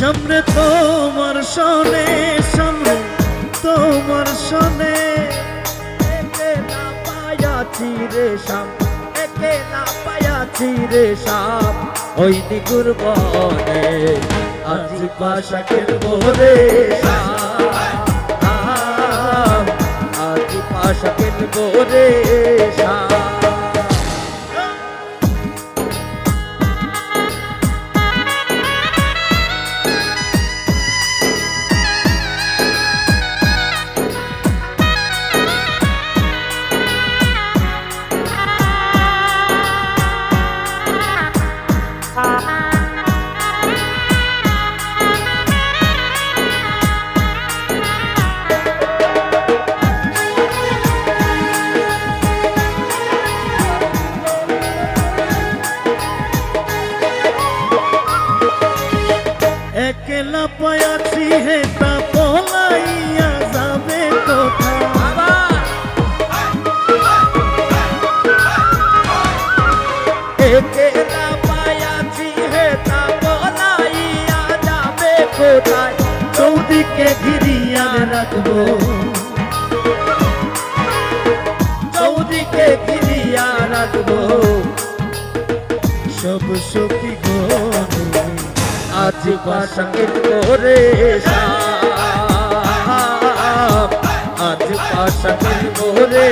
সামনে তোমার সনে, সামনে তোমার সনে, একেলা পায়াছি রে শাম, একেলা পায়াছি রে শাম, ওই নিগুর বনে আজ পাশা খেলবো রে শাম, আজ পাশা খেলবো রে শাম। একলা পায়াছি হেতা পলাইয়া যাবে কোথায়, একেলা পায়াছি হেতা পলাইয়া যাবে কোথায়, চৌদিকে ঘিরিয়া রাখবো, চৌদিকে ঘিরিয়া রাখবো সব সখী গণ আজ পাশা খেলবো রে শাম, আজ পাশা খেলবো রে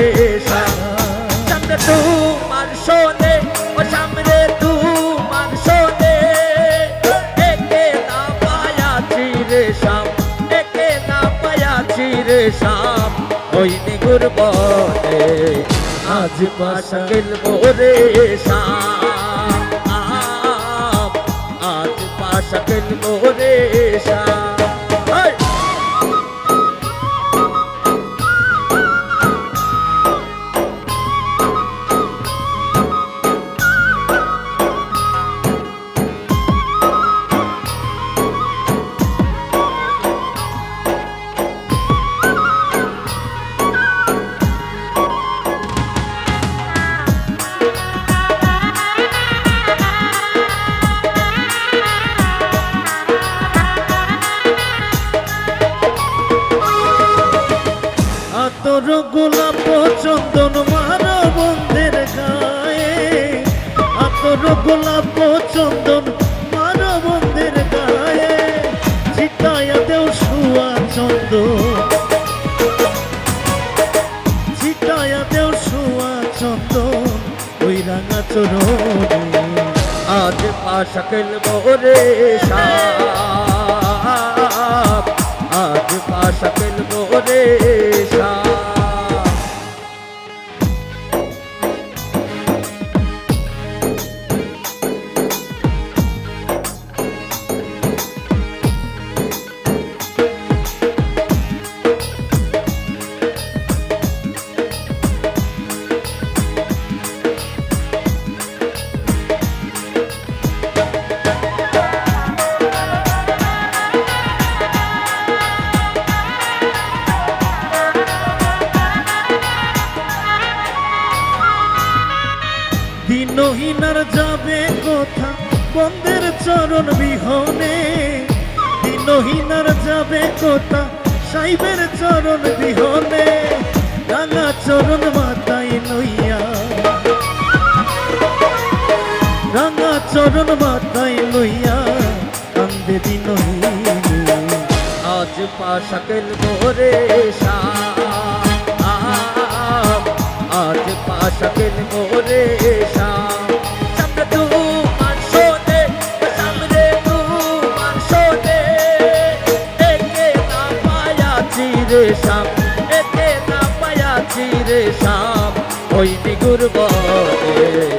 শাম। সামনে তোমার শোনে, ও সামনে তোমার শোনে, একেলা পায়াছি রে শাম, একেলা পায়াছি রে শাম, ওই নিগুর বনে আজ পাশা খেলবো রে শাম, আজ পাশা খেলবো রে শাম। তোর গোলাপ চন্দন মারো বন্ধের গায়ে, তোর গোলাপ চন্দন মারো বন্ধের গায়ে, ছিটাইয়া দেও শুয়া চন্দন, ছিটাইয়া দেও শুয়া চন্দন ওই রাঙা চরণে আজ পাশা খেলবো রে শাম, আজ পাশা খেলবো রে শাম। দিনহীনার যাবে কোথা বন্ধের চরণ বিহনে, দিনহীনার যাবে কোথা সাইবের চরণ বিহনে, রাঙা চরণ মাথায় লইয়া, রাঙা চরণ মাথায় লইয়া কান্দে দিনহীন আজ পাশা খেলবো রে শাম, আজ পাশা খেলবো রে শাম। সামনে তোমার শোনে, সামনে তোমার শোনে, একেলা পায়াছি রে শাম, একেলা পায়াছি রে শাম, ওই নিগুর বনে